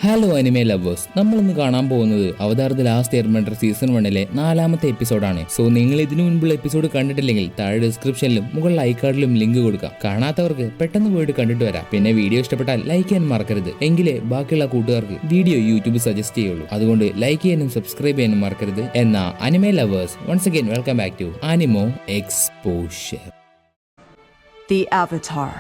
Hello anime lovers, നമ്മൾ ഇന്ന് കാണാൻ പോകുന്നത് അവതാർ ദി ലാസ്റ്റ് എയർബെൻഡർ സീസൺ 1 4ാമത്തെ എപ്പിസോഡാണ്. സോ നിങ്ങൾ ഇതിനു മുൻപുള്ള എപ്പിസോഡ് കണ്ടിട്ടില്ലെങ്കിൽ താഴെ ഡിസ്ക്രിപ്ഷനിലും മുകളിൽ ഐക്കാർഡിലും ലിങ്ക് കൊടുക്കാം. കാണാത്തവർക്ക് പെട്ടെന്ന് പോയിട്ട് കണ്ടിട്ട് വരാം. പിന്നെ വീഡിയോ ഇഷ്ടപ്പെട്ടാൽ ലൈക്ക് ചെയ്യാൻ മറക്കരുത്, എങ്കിലേ ബാക്കിയുള്ള കൂട്ടുകാർക്ക് വീഡിയോ യൂട്യൂബ് സജസ്റ്റ് ചെയ്യുള്ളൂ. അതുകൊണ്ട് ലൈക്ക് ചെയ്യാനും സബ്സ്ക്രൈബ് ചെയ്യാനും മറക്കരുത്. എന്നാ anime lovers, once again welcome back to anime exposure. The Avatar.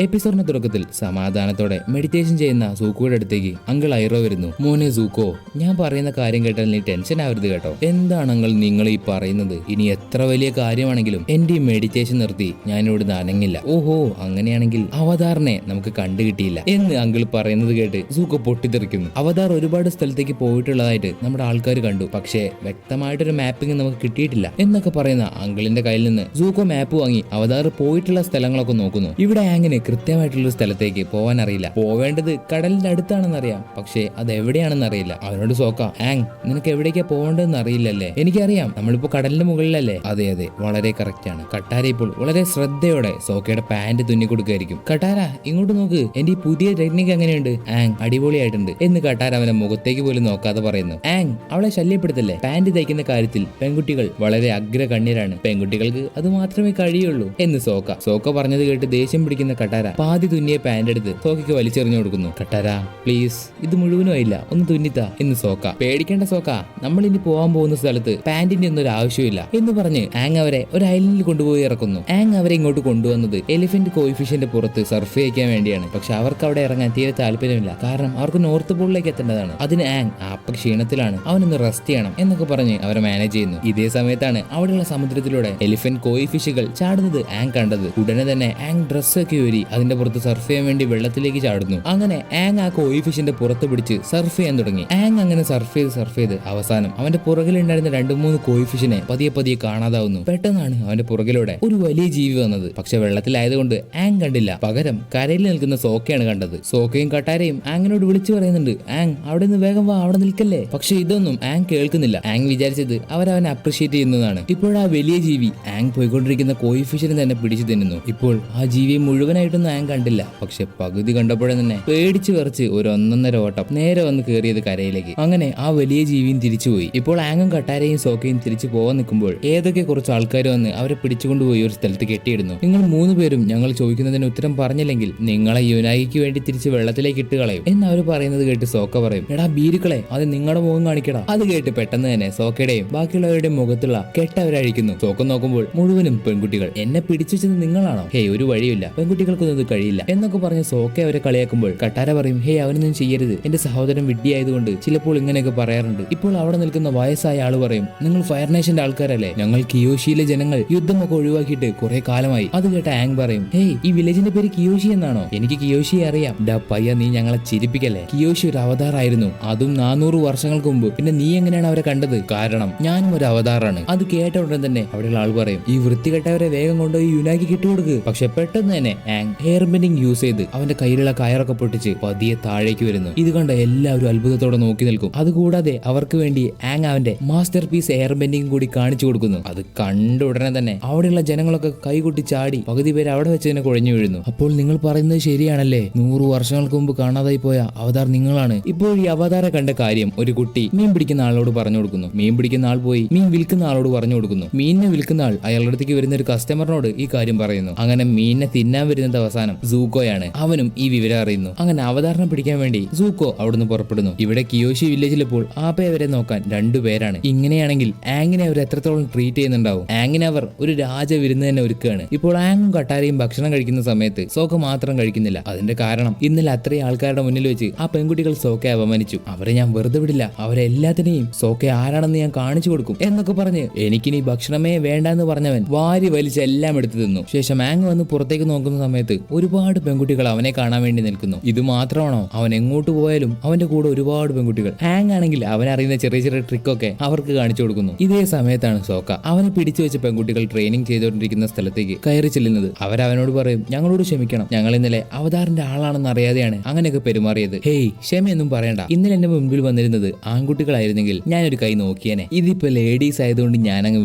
എപ്പിസോഡിന്റെ തുടക്കത്തിൽ സമാധാനത്തോടെ മെഡിറ്റേഷൻ ചെയ്യുന്ന സൂക്കോയുടെ അടുത്തേക്ക് അങ്കിൾ ഐറോ വരുന്നു. മോനെ സൂക്കോ, ഞാൻ പറയുന്ന കാര്യം കേട്ടാൽ നീ ടെൻഷൻ ആവരുത് കേട്ടോ. എന്താണ് അങ്കിൾ നിങ്ങൾ ഈ പറയുന്നത്? ഇനി എത്ര വലിയ കാര്യമാണെങ്കിലും എന്റെ ഈ മെഡിറ്റേഷൻ നിർത്തി ഞാൻ ഇവിടുന്ന് അനങ്ങില്ല. ഓഹോ, അങ്ങനെയാണെങ്കിൽ അവതാറിനെ നമുക്ക് കണ്ടുകിട്ടിയില്ല എന്ന് അങ്കിൾ പറയുന്നത് കേട്ട് സൂക്കോ പൊട്ടിത്തെറിക്കുന്നു. അവതാർ ഒരുപാട് സ്ഥലത്തേക്ക് പോയിട്ടുള്ളതായിട്ട് നമ്മുടെ ആൾക്കാർ കണ്ടു, പക്ഷേ വ്യക്തമായിട്ടൊരു മാപ്പിംഗ് നമുക്ക് കിട്ടിയിട്ടില്ല എന്നൊക്കെ പറയുന്ന അങ്കിളിന്റെ കയ്യിൽ നിന്ന് സൂക്കോ മാപ്പ് വാങ്ങി അവതാർ പോയിട്ടുള്ള സ്ഥലങ്ങളൊക്കെ നോക്കുന്നു. ഇവിടെ ആങ്ങിന് കൃത്യമായിട്ടുള്ളൊരു സ്ഥലത്തേക്ക് പോവാൻ അറിയില്ല. പോവേണ്ടത് കടലിന്റെ അടുത്താണെന്നറിയാം, പക്ഷേ അത് എവിടെയാണെന്ന് അറിയില്ല. അവനോട് സോക്ക, ആങ് നിനക്ക് എവിടേക്കാ പോകേണ്ടതെന്ന് അറിയില്ലല്ലേ? എനിക്കറിയാം, നമ്മളിപ്പോ കടലിന്റെ മുകളിലല്ലേ? അതെ അതെ, വളരെ കറക്റ്റ് ആണ്. കട്ടാര ഇപ്പോൾ വളരെ ശ്രദ്ധയോടെ സോക്കയുടെ പാന്റ് തുന്നി കൊടുക്കുകയായിരിക്കും. കട്ടാര ഇങ്ങോട്ട് നോക്ക്, എന്റെ ഈ പുതിയ ടെക്നിക്ക് എങ്ങനെയുണ്ട്? ആങ് അടിപൊളിയായിട്ടുണ്ട് എന്ന് കട്ടാര അവന്റെ മുഖത്തേക്ക് പോലും നോക്കാതെ പറയുന്നു. ആങ് അവളെ ശല്യപ്പെടുത്തല്ലേ? പാന്റ് തയ്ക്കുന്ന കാര്യത്തിൽ പെൺകുട്ടികൾ വളരെ അഗ്രഗണ്യരാണ്, പെൺകുട്ടികൾക്ക് അത് മാത്രമേ കഴിയുള്ളൂ എന്ന് സോക്ക പറഞ്ഞത് കേട്ട് ദേഷ്യം പിടിക്കുന്ന കട്ടാര പാതി തുന്നിയ പാന്റ് എടുത്ത് സോക്കയ്ക്ക് വലിച്ചെറിഞ്ഞു കൊടുക്കുന്നു. കട്ടാര പ്ലീസ്, ഇത് മുഴുവനും ആയില്ല, ഒന്ന് തുന്നിത്താ എന്ന് സോക്ക. പേടിക്കേണ്ട സോക്ക, നമ്മൾ ഇനി പോകാൻ പോകുന്ന സ്ഥലത്ത് പാന്റിന്റെ ഒന്നും ഒരു ആവശ്യമില്ല എന്ന് പറഞ്ഞ് ആങ് അവരെ ഒരു ഐലൻഡിൽ കൊണ്ടുപോയി ഇറക്കുന്നു. ആങ് അവരെ ഇങ്ങോട്ട് കൊണ്ടുവന്നത് എലിഫന്റ് കോയിഫിഷ്യന്റെ പുറത്ത് സർഫ് ചെയ്യിക്കാൻ വേണ്ടിയാണ്. പക്ഷെ അവർക്ക് അവിടെ ഇറങ്ങാൻ തീരെ താല്പര്യമില്ല, കാരണം അവർക്ക് നോർത്ത് പോളിലേക്ക് എത്തേണ്ടതാണ്. അതിന് ആങ് ആപ്പ ക്ഷീണത്തിലാണ്, അവനൊന്ന് റെസ്റ്റ് ചെയ്യണം എന്നൊക്കെ പറഞ്ഞ് അവരെ മാനേജ് ചെയ്യുന്നു. ഇതേ സമയത്താണ് അവിടെയുള്ള സമുദ്രത്തിലൂടെ എലിഫന്റ് കോയിഫിഷുകൾ ചാടുന്നത് ആങ് കണ്ടത്. ഉടനെ തന്നെ ആങ് ഡ്രസ്സൊക്കെ ഊരി അതിന്റെ പുറത്ത് സർഫ് ചെയ്യാൻ വേണ്ടി വെള്ളത്തിലേക്ക് ചാടുന്നു. അങ്ങനെ ആങ് ആ കോയിഫിഷിന്റെ പുറത്ത് പിടിച്ച് സർഫ് ചെയ്യാൻ തുടങ്ങി. ആങ് അങ്ങനെ സർഫ് ചെയ്ത് അവസാനം അവന്റെ പുറകിലുണ്ടായിരുന്ന 2-3 കോയിഫിഷിനെ പതിയെ കാണാതാവുന്നു. പെട്ടെന്നാണ് അവന്റെ പുറകിലൂടെ ഒരു വലിയ ജീവി വന്നത്. പക്ഷെ വെള്ളത്തിലായതുകൊണ്ട് ആങ് കണ്ടില്ല, പകരം കരയിൽ നിൽക്കുന്ന സോക്കയാണ് കണ്ടത്. സോക്കയും കട്ടാരയും ആങ്ങിനോട് വിളിച്ചു പറയുന്നുണ്ട്, ആങ് അവിടെ നിന്ന് വേഗം വാ, അവിടെ നിൽക്കല്ലേ. പക്ഷെ ഇതൊന്നും ആങ് കേൾക്കുന്നില്ല. ആങ് വിചാരിച്ചത് അവരവനെ അപ്രിഷിയേറ്റ് ചെയ്യുന്നതാണ്. ഇപ്പോൾ ആ വലിയ ജീവി ആങ് പോയിക്കൊണ്ടിരിക്കുന്ന കോയിഫിഷിനെ തന്നെ പിടിച്ചു തിന്നുന്നു. ഇപ്പോൾ ആ ജീവിയെ മുഴുവനായിട്ടൊന്നും ആങ് കണ്ടില്ല, പക്ഷെ പകുതി കണ്ടപ്പോഴേ തന്നെ പേടിച്ചു വിറച്ച് ഒരു 1.5 ഓട്ടം നേരെ വന്ന് കയറിയത് കരയിലേക്ക്. അങ്ങനെ ആ വലിയ ജീവിയും തിരിച്ചുപോയി. ഇപ്പോൾ ആങ്ങും കട്ടാരയും സോക്കയും തിരിച്ചു പോകാൻ നിൽക്കുമ്പോൾ ഏതൊക്കെ കുറച്ച് ആൾക്കാർ വന്ന് അവരെ പിടിച്ചുകൊണ്ടുപോയി ഒരു സ്ഥലത്ത് കെട്ടിയിടുന്നു. നിങ്ങൾ 3 പേരും ഞങ്ങൾ ചോദിക്കുന്നതിന് ഉത്തരം പറഞ്ഞില്ലെങ്കിൽ നിങ്ങളെ യുനായിക്ക് വേണ്ടി തിരിച്ച് വെള്ളത്തിലേക്ക് ഇട്ട് കളയും എന്ന് അവർ പറയുന്നത് കേട്ട് സോക്ക പറയും, എടാ ബീരുക്കളെ, അത് നിങ്ങളുടെ മുഖം കാണിക്കടാ. അത് കേട്ട് പെട്ടെന്ന് തന്നെ സോക്കയുടെയും ബാക്കിയുള്ളവരുടെയും മുഖത്തുള്ള കെട്ടവരഴിക്കുന്നു. സോക്ക നോക്കുമ്പോൾ മുഴുവനും പെൺകുട്ടികൾ. എന്നെ പിടിച്ചു വെച്ചത് നിങ്ങളാണോ? ഹേ, ഒരു വഴിയില്ല, പെൺകുട്ടികൾക്കൊന്നും ഇത് കഴിയില്ല എന്നൊക്കെ പറഞ്ഞ് സോക്ക അവരെ കളിയാക്കുമ്പോൾ കട്ടാര പറയും, ഹേ അവനൊന്നും ചെയ്യരുത്, എന്റെ സഹോദരൻ വിഡ്ഢിയായതുകൊണ്ട് ചിലപ്പോൾ ഇങ്ങനെയൊക്കെ പറയാറുണ്ട്. ഇപ്പോൾ അവിടെ നിൽക്കുന്ന വയസ്സായ ആള് പറയും, നിങ്ങൾ ഫയർ നേഷന്റെ ആൾക്കാരല്ലേ? ഞങ്ങൾ കിയോഷിയിലെ ജനങ്ങൾ യുദ്ധമൊക്കെ ഒഴിവാക്കിയിട്ട് കുറെ കാലമായി. അത് കേട്ട ആങ് പറയും, ഹേയ് ഈ വില്ലേജിന്റെ പേര് കിയോഷി എന്നാണോ? എനിക്ക് കിയോഷിയെ അറിയാം. ഡാ പയ്യ, നീ ഞങ്ങളെ ചിരിപ്പിക്കല്ലേ. കിയോഷി ഒരു അവതാറായിരുന്നു, അതും 400 വർഷങ്ങൾക്ക് മുമ്പ്. പിന്നെ നീ എങ്ങനെയാണ് അവരെ കണ്ടത്? കാരണം ഞാനും ഒരു അവതാറാണ്. അത് കേട്ട ഉടനെ തന്നെ അവിടെയുള്ള ആൾ പറയും, ഈ വൃത്തികെട്ടവരെ വേഗം കൊണ്ടുപോയി യുനാക്കി കിട്ടുകൊടുക്ക്. പക്ഷെ പെട്ടെന്ന് തന്നെ ആങ് ഹെയർ ബെൻഡിങ് യൂസ് ചെയ്ത് അവന്റെ കയ്യിലുള്ള കയറൊക്കെ പൊട്ടിച്ച് പതിയെ താഴേക്ക് വരുന്നു. ഇത് കണ്ട എല്ലാവരും അത്ഭുതത്തോടെ നോക്കി നിൽക്കും. അതുകൂടാതെ അവർക്ക് വേണ്ടി ആങ് അവന്റെ മാസ്റ്റർ പീസ് എയർ ബെൻഡിങ് കൂടി കാണിച്ചു കൊടുക്കുന്നു. അത് കണ്ട ഉടനെ തന്നെ അവിടെയുള്ള ജനങ്ങളൊക്കെ കൈകൊട്ടി ചാടി പകുതി പേര് അവിടെ വെച്ച് തന്നെ കുഴഞ്ഞു വീഴുന്നു. അപ്പോൾ നിങ്ങൾ പറയുന്നത് ശരിയാണല്ലേ, 100 വർഷങ്ങൾക്ക് മുമ്പ് കാണാതായി പോയ അവതാർ നിങ്ങളാണ്. ഇപ്പോൾ ഈ അവതാരെ കണ്ട കാര്യം ഒരു കുട്ടി മീൻ പിടിക്കുന്ന ആളോട് പറഞ്ഞു കൊടുക്കുന്നു. മീൻ പിടിക്കുന്ന ആൾ പോയി മീൻ വിൽക്കുന്ന ആളോട് പറഞ്ഞു കൊടുക്കുന്നു. മീനിനെ വിൽക്കുന്ന ആൾ അയാളുടെ അടുത്തേക്ക് വരുന്ന ഒരു കസ്റ്റമറിനോട് ഈ കാര്യം പറയുന്നു. അങ്ങനെ മീനിനെ തിന്നാൻ വരുന്നത് അവസാനം സൂക്കോയാണ്. അവനും ഈ വിവരം അറിയുന്നു. അങ്ങനെ അവതാരണം പിടിക്കാൻ വേണ്ടി സൂക്കോ അവിടുന്ന് പുറപ്പെടുന്നു. ഇവിടെ കിയോഷി വില്ലേജിലെപ്പോൾ ആപ്പയെ വരെ നോക്കാൻ 2 പേരാണ്. ഇങ്ങനെയാണെങ്കിൽ ആങ്ങിനെ അവർ എത്രത്തോളം ട്രീറ്റ് ചെയ്യുന്നുണ്ടാവും? ആങ്ങിനെ അവർ ഒരു രാജവിരുന്ന് തന്നെ ഒരുക്കുകയാണ്. ഇപ്പോൾ ആങ്ങും കട്ടാരയും ഭക്ഷണം കഴിക്കുന്ന സമയത്ത് സോക്ക മാത്രം കഴിക്കുന്നില്ല. അതിന്റെ കാരണം ഇന്നലെ അത്രയും ആൾക്കാരുടെ മുന്നിൽ വെച്ച് ആ പെൺകുട്ടികൾ സോക്കയെ അപമാനിച്ചു. അവരെ ഞാൻ വെറുതെ വിടില്ല, അവരെ എല്ലാത്തിനെയും സോക്ക ആരാണെന്ന് ഞാൻ കാണിച്ചു കൊടുക്കും എന്നൊക്കെ പറഞ്ഞ് എനിക്കിനി ഭക്ഷണമേ വേണ്ടെന്ന് പറഞ്ഞവൻ വാരി വലിച്ച് എല്ലാം എടുത്തു തിന്നു. ശേഷം ആങ് വന്ന് പുറത്തേക്ക് നോക്കുന്ന സമയത്ത് സമയത്ത് ഒരുപാട് പെൺകുട്ടികൾ അവനെ കാണാൻ വേണ്ടി നിൽക്കുന്നു. ഇത് മാത്രമാണോ, അവൻ എങ്ങോട്ട് പോയാലും അവന്റെ കൂടെ ഒരുപാട് പെൺകുട്ടികൾ. ആങ് ആണെങ്കിൽ അവനറിയുന്ന ചെറിയ ചെറിയ ട്രിക്കൊക്കെ അവർക്ക് കാണിച്ചു കൊടുക്കുന്നു. ഇതേ സമയത്താണ് സോക്ക അവനെ പിടിച്ചു വെച്ച പെൺകുട്ടികൾ ട്രെയിനിങ് ചെയ്തുകൊണ്ടിരിക്കുന്ന സ്ഥലത്തേക്ക് കയറി ചെല്ലുന്നത്. അവനോട് പറയും, ഞങ്ങളോട് ക്ഷമിക്കണം, ഞങ്ങൾ ഇന്നലെ അവതാറിന്റെ ആളാണെന്ന് അറിയാതെയാണ് അങ്ങനെയൊക്കെ പെരുമാറിയത്. ഹേയ്, ക്ഷമയൊന്നും പറയണ്ട, ഇന്നലെ എന്റെ മുൻപിൽ വന്നിരുന്നത് ആൺകുട്ടികളായിരുന്നെങ്കിൽ ഞാനൊരു കൈ നോക്കിയേനെ. ഇതിപ്പോ ലേഡീസ് ആയതുകൊണ്ട് ഞാൻ അങ്ങ്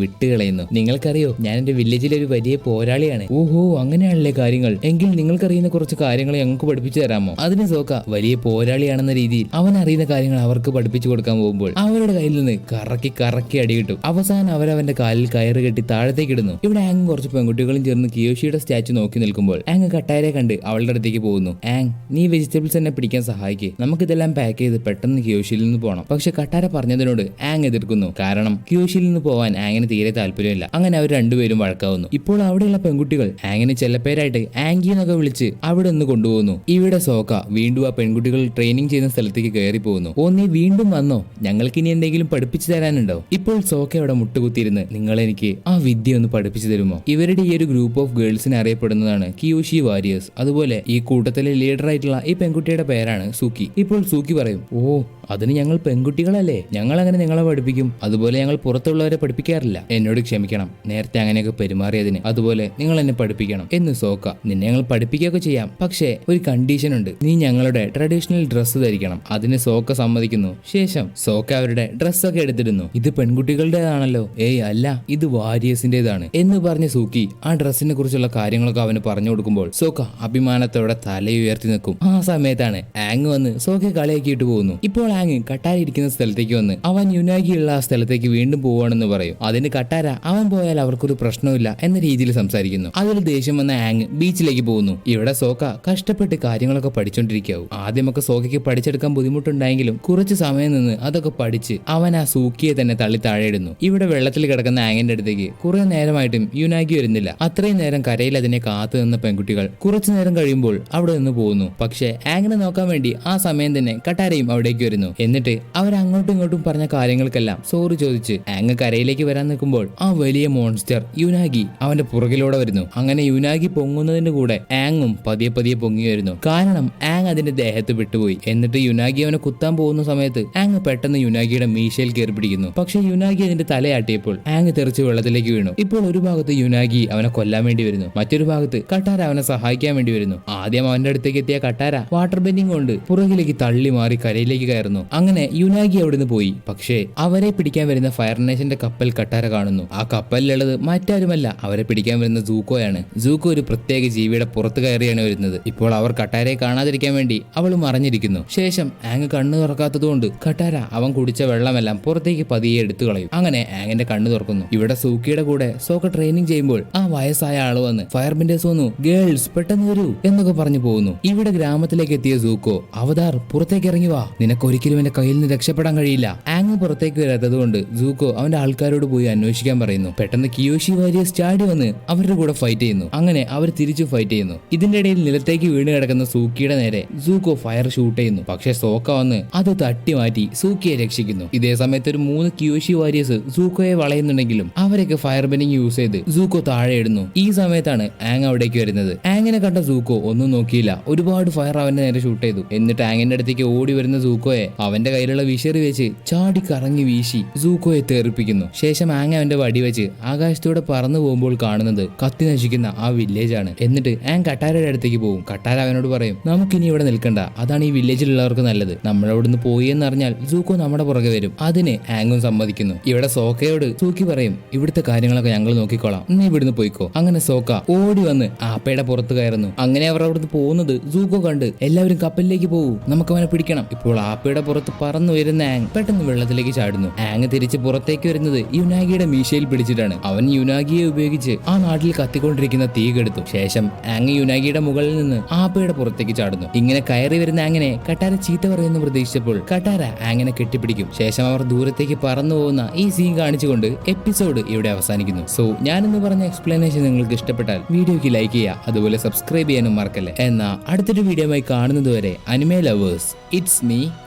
വിട്ടുകളയുന്നു. നിങ്ങൾക്കറിയോ, ഞാൻ എന്റെ വില്ലേജിലെ ഒരു വലിയ പോരാളിയാണ്. ഓഹോ, അങ്ങനെയാണല്ലേ കാര്യങ്ങൾ. എങ്കിൽ നിങ്ങൾക്കറിയുന്ന കുറച്ച് കാര്യങ്ങൾ ഞങ്ങൾക്ക് പഠിപ്പിച്ചു തരാമോ? അതിന് സോക്ക വലിയ പോരാളിയാണെന്ന രീതിയിൽ അവൻ അറിയുന്ന കാര്യങ്ങൾ അവർക്ക് പഠിപ്പിച്ചു കൊടുക്കാൻ പോകുമ്പോൾ അവരുടെ കയ്യിൽ നിന്ന് കറക്കി കറക്കി അടി കിട്ടും. അവസാനം അവരവന്റെ കാലിൽ കയറ് കെട്ടി താഴത്തേക്ക് ഇടുന്നു. ഇവിടെ ആങ് കുറച്ച് പെൺകുട്ടികളും ചേർന്ന് കിയോഷിയുടെ സ്റ്റാച്ചു നോക്കി നിൽക്കുമ്പോൾ ആങ് കട്ടാരെ കണ്ട് അവളുടെ അടുത്തേക്ക് പോകുന്നു. ആങ്, നീ വെജിറ്റബിൾസ് എന്നെ പിടിക്കാൻ സഹായിക്കേ, നമുക്കിതെല്ലാം പാക്ക് ചെയ്ത് പെട്ടെന്ന് കിയോഷിയിൽ നിന്ന് പോകണം. പക്ഷെ കട്ടാര പറഞ്ഞതിനോട് ആങ് എതിർക്കുന്നു. കാരണം കിയോഷിയിൽ നിന്ന് പോവാൻ ആങ്ങിന് തീരെ താല്പര്യമില്ല. അങ്ങനെ അവർ രണ്ടുപേരും വഴക്കാവുന്നു. ഇപ്പോൾ അവിടെയുള്ള പെൺകുട്ടികൾ ആങ്ങിന് ചെല്ലപ്പേരായിട്ട് ആങ്കി എന്നൊക്കെ വിളിച്ച് അവിടെ നിന്ന് കൊണ്ടുപോകുന്നു. ഇവിടെ സോക്ക വീണ്ടും ആ പെൺകുട്ടികൾ ട്രെയിനിങ് ചെയ്യുന്ന സ്ഥലത്തേക്ക് കയറി പോകുന്നു. ഓ, നീ വീണ്ടും വന്നോ? ഞങ്ങൾക്ക് ഇനി എന്തെങ്കിലും പഠിപ്പിച്ചു തരാനുണ്ടോ? ഇപ്പോൾ സോക്ക അവിടെ മുട്ടുകുത്തിയിരുന്ന്, നിങ്ങൾ എനിക്ക് ആ വിദ്യ ഒന്ന് പഠിപ്പിച്ചു തരുമോ? ഇവരുടെ ഈ ഒരു ഗ്രൂപ്പ് ഓഫ് ഗേൾസിനെ അറിയപ്പെടുന്നതാണ് കിയോഷി വാരിയേഴ്സ്. അതുപോലെ ഈ കൂട്ടത്തിലെ ലീഡർ ആയിട്ടുള്ള ഈ പെൺകുട്ടിയുടെ പേരാണ് സൂക്കി. ഇപ്പോൾ സൂക്കി പറയും, ഓ, അതിന് ഞങ്ങൾ പെൺകുട്ടികളല്ലേ, ഞങ്ങൾ അങ്ങനെ നിങ്ങളെ പഠിപ്പിക്കും. അതുപോലെ ഞങ്ങൾ പുറത്തുള്ളവരെ പഠിപ്പിക്കാറില്ല. എന്നോട് ക്ഷമിക്കണം, നേരത്തെ അങ്ങനെയൊക്കെ പെരുമാറിയതിന്. അതുപോലെ നിങ്ങൾ എന്നെ പഠിപ്പിക്കണം എന്ന് സോക്ക. നിന്നെ ഞങ്ങൾ പഠിപ്പിക്കുകയൊക്കെ ചെയ്യാം, പക്ഷേ ഒരു കണ്ടീഷൻ ഉണ്ട്, നീ ഞങ്ങളുടെ ട്രഡീഷണൽ ഡ്രസ്സ് ധരിക്കണം. അതിന് സോക്ക സമ്മതിക്കുന്നു. ശേഷം സോക്ക അവരുടെ ഡ്രസ്സൊക്കെ എടുത്തിടുന്നു. ഇത് പെൺകുട്ടികളുടേതാണല്ലോ. ഏയ് അല്ല, ഇത് വാരിയേഴ്സിന്റേതാണ് എന്ന് പറഞ്ഞ് സൂക്കി ആ ഡ്രസ്സിനെ കുറിച്ചുള്ള കാര്യങ്ങളൊക്കെ അവന് പറഞ്ഞു കൊടുക്കുമ്പോൾ സോക്ക അഭിമാനത്തോടെ തലയുയർത്തി നിൽക്കും. ആ സമയത്താണ് ആങ് വന്ന് സോക്കയെ കളിയാക്കിയിട്ട് പോകുന്നു. ഇപ്പോൾ ആങ് കട്ടാര ഇരിക്കുന്ന സ്ഥലത്തേക്ക് വന്ന് അവൻ യുനാഗിയുള്ള ആ സ്ഥലത്തേക്ക് വീണ്ടും പോവാണെന്ന് പറയും. അതിന് കട്ടാര അവൻ പോയാൽ അവർക്കൊരു പ്രശ്നമില്ല എന്ന രീതിയിൽ സംസാരിക്കുന്നു. അതിൽ ദേഷ്യം വന്ന ആങ് ബീച്ചിലേക്ക് പോകുന്നു. ഇവിടെ സോക്ക കഷ്ടപ്പെട്ട് കാര്യങ്ങളൊക്കെ പഠിച്ചോണ്ടിരിക്കാവും. ആദ്യമൊക്കെ സോക്കയ്ക്ക് പഠിച്ചെടുക്കാൻ ബുദ്ധിമുട്ടുണ്ടായെങ്കിലും കുറച്ച് സമയം നിന്ന് അതൊക്കെ പഠിച്ച് അവൻ ആ സൂക്കിയെ തന്നെ തള്ളി താഴെയിടുന്നു. ഇവിടെ വെള്ളത്തിൽ കിടക്കുന്ന ആങ്ങിന്റെ അടുത്തേക്ക് കുറെ നേരമായിട്ടും യുനാഗി വരുന്നില്ല. അത്രയും നേരം കരയിൽ അതിനെ കാത്തു നിന്ന പെൺകുട്ടികൾ കുറച്ചു നേരം കഴിയുമ്പോൾ അവിടെ നിന്ന് പോകുന്നു. പക്ഷേ ആങ്ങിനെ നോക്കാൻ വേണ്ടി ആ സമയം തന്നെ കട്ടാരയും അവിടേക്ക് വരുന്നു. എന്നിട്ട് അവർ അങ്ങോട്ടും ഇങ്ങോട്ടും പറഞ്ഞ കാര്യങ്ങൾക്കെല്ലാം സോറി ചോദിച്ച് ആങ് കരയിലേക്ക് വരാൻ നിൽക്കുമ്പോൾ ആ വലിയ മോൺസ്റ്റർ യുനാഗി അവന്റെ പുറകിലൂടെ വരുന്നു. അങ്ങനെ യുനാഗി പൊങ്ങുന്നതിന് കൂടെ ആങ്ങും പതിയെ പതിയെ പൊങ്ങി വരുന്നു. കാരണം ആങ് അതിന്റെ ദേഹത്ത് വിട്ടുപോയി. എന്നിട്ട് യുനാഗി അവനെ കുത്താൻ പോകുന്ന സമയത്ത് ആങ് പെട്ടെന്ന് യുനാഗിയുടെ മീശയിൽ കയറി പിടിക്കുന്നു. പക്ഷെ യുനാഗി അതിന്റെ തലയാട്ടിയപ്പോൾ ആങ് തെറിച്ച് വെള്ളത്തിലേക്ക് വീണു. ഇപ്പോൾ ഒരു ഭാഗത്ത് യുനാഗി അവനെ കൊല്ലാൻ വേണ്ടി വരുന്നു, മറ്റൊരു ഭാഗത്ത് കട്ടാര അവനെ സഹായിക്കാൻ വേണ്ടി വരുന്നു. ആദ്യം അവന്റെ അടുത്തേക്ക് എത്തിയ കട്ടാര വാട്ടർ ബെൻഡിങ് കൊണ്ട് പുറകിലേക്ക് തള്ളി മാറി കരയിലേക്ക് കയറുന്നു. അങ്ങനെ യുനാഗി അവിടുന്ന് പോയി. പക്ഷേ അവരെ പിടിക്കാൻ വരുന്ന ഫയർ നേഷന്റെ കപ്പൽ കട്ടാര കാണുന്നു. ആ കപ്പലിലുള്ളത് മറ്റാരുമല്ല, അവരെ പിടിക്കാൻ വരുന്ന സൂക്കോയാണ്. സൂക്കോ ഒരു പ്രത്യേക ജീവിയുടെ പുറത്ത് കയറിയാണ് വരുന്നത്. ഇപ്പോൾ അവർ കട്ടാരയെ കാണാതിരിക്കാൻ വേണ്ടി അവൾ മറഞ്ഞിരിക്കുന്നു. ശേഷം ആങ് കണ്ണു തുറക്കാത്തതുകൊണ്ട് കട്ടാര അവൻ കുടിച്ച വെള്ളമെല്ലാം പുറത്തേക്ക് പതിയെ എടുത്തു കളയും. അങ്ങനെ ആങ്ങിന്റെ കണ്ണു തുറക്കുന്നു. ഇവിടെ സൂക്കിയുടെ കൂടെ സോക്ക ട്രെയിനിങ് ചെയ്യുമ്പോൾ ആ വയസ്സായ ആള് വന്ന് ഫയർ ബെൻഡേഴ്സ് വന്നു, ഗേൾസ് പെട്ടെന്ന് വരൂ എന്നൊക്കെ പറഞ്ഞു പോകുന്നു. ഇവിടെ ഗ്രാമത്തിലേക്ക് എത്തിയ സൂക്കോ, അവതാർ പുറത്തേക്ക് ഇറങ്ങി വാ, നിനക്കൊരിക്കലും എന്റെ കയ്യിൽ നിന്ന് രക്ഷപ്പെടാൻ കഴിയില്ല. ആങ് പുറത്തേക്ക് വരാത്തത് കൊണ്ട് സൂക്കോ അവന്റെ ആൾക്കാരോട് പോയി അന്വേഷിക്കാൻ പറയുന്നു. പെട്ടെന്ന് കിയോഷി വാരിയേഴ്സ് ചാടി വന്ന് അവരുടെ കൂടെ ഫൈറ്റ് ചെയ്യുന്നു. അങ്ങനെ അവർ തിരിച്ചു ഫൈറ്റ് ചെയ്യുന്നു. ഇതിന്റെ ഇടയിൽ നിലത്തേക്ക് വീണ് കിടക്കുന്ന സൂക്കിയുടെ നേരെ സൂക്കോ ഫയർ ഷൂട്ട് ചെയ്യുന്നു. പക്ഷെ സോക്ക വന്ന് അത് തട്ടി മാറ്റി സൂക്കിയെ രക്ഷിക്കുന്നു. ഇതേ സമയത്ത് ഒരു 3 കിയോഷി വാരിയേഴ്സ് സൂക്കോയെ വളയുന്നുണ്ടെങ്കിലും അവരൊക്കെ ഫയർ ബെൻഡിങ് യൂസ് ചെയ്ത് സൂക്കോ താഴെ ഇടുന്നു. ഈ സമയത്താണ് ആങ് അവിടേക്ക് വരുന്നത്. ആങ്ങിനെ കണ്ട സൂക്കോ ഒന്നും നോക്കിയില്ല, ഒരുപാട് ഫയർ അവന്റെ നേരെ ഷൂട്ട് ചെയ്തു. എന്നിട്ട് ആങ്ങിന്റെ അടുത്തേക്ക് ഓടി വരുന്ന സൂക്കോയെ അവന്റെ കയ്യിലുള്ള വിഷറി വെച്ച് ചാടി കറങ്ങി വീശി സൂക്കോയെ തെറിപ്പിക്കുന്നു. ശേഷം ആങ് അവന്റെ വടി വെച്ച് ആകാശത്തൂടെ പറന്നു പോകുമ്പോൾ കാണുന്നത് കത്തി നശിക്കുന്ന ആ വില്ലേജ് ആണ്. എന്നിട്ട് ആങ് കട്ടാരയുടെ അടുത്തേക്ക് പോകും. കട്ടാര അവനോട് പറയും, നമുക്കിനി ഇവിടെ നിൽക്കണ്ട, അതാണ് ഈ വില്ലേജിലുള്ളവർക്ക് നല്ലത്. നമ്മളവിടുന്ന് പോയി എന്നറിഞ്ഞാൽ സൂക്കോ നമ്മുടെ പുറകെ വരും. അതിന് ആങ്ങും സമ്മതിക്കുന്നു. ഇവിടെ സോക്കയോട് സൂക്കി പറയും, ഇവിടുത്തെ കാര്യങ്ങളൊക്കെ ഞങ്ങൾ നോക്കിക്കോളാം, നീ ഇവിടുന്ന് പോയിക്കോ. അങ്ങനെ സോക്ക ഓടി വന്ന് ആപ്പയുടെ പുറത്ത് കയറുന്നു. അങ്ങനെ അവർ അവിടുന്ന് പോകുന്നത് സൂക്കോ കണ്ട് എല്ലാവരും കപ്പലിലേക്ക് പോകും, നമുക്ക് അവനെ പിടിക്കണം. ഇപ്പോൾ ആപ്പയുടെ പുറത്ത് പറന്നു വരുന്ന ആങ് പെട്ടെന്ന് വെള്ളത്തിലേക്ക് ചാടുന്നു. ആങ് തിരിച്ച് പുറത്തേക്ക് വരുന്നത് യുനാഗിയുടെ മീശയിൽ പിടിച്ചിട്ടാണ്. അവൻ യുനാഗിയെ ഉപയോഗിച്ച് ആ നാട്ടിൽ കത്തിക്കൊണ്ടിരിക്കുന്ന തീ കെടുത്തു. ശേഷം ആങ് യുനാഗിയുടെ മുകളിൽ നിന്ന് ആപ്പയുടെ പുറത്തേക്ക് ചാടുന്നു. ഇങ്ങനെ കയറി വരുന്ന ആങ്ങിനെ കട്ടാര ചീത്ത പറയുന്നു പ്രതീക്ഷിച്ചപ്പോൾ കട്ടാര ആങ്ങിനെ കെട്ടിപ്പിടിക്കും. ശേഷം അവർ ദൂരത്തേക്ക് പറന്നു പോകുന്ന ഈ സീൻ കാണിച്ചുകൊണ്ട് എപ്പിസോഡ് ഇവിടെ അവസാനിക്കുന്നു. സോ ഞാനിന്ന് പറഞ്ഞ എക്സ്പ്ലനേഷൻ നിങ്ങൾക്ക് ഇഷ്ടപ്പെട്ടാൽ വീഡിയോക്ക് ലൈക്ക് ചെയ്യുക, അതുപോലെ സബ്സ്ക്രൈബ് ചെയ്യാനും മറക്കല്ലേ. എന്നാ അടുത്തൊരു വീഡിയോയുമായി കാണുന്നതുവരെ അനിമേ ലവേഴ്സ്, ഇറ്റ്സ് മീ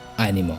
അനിമോ.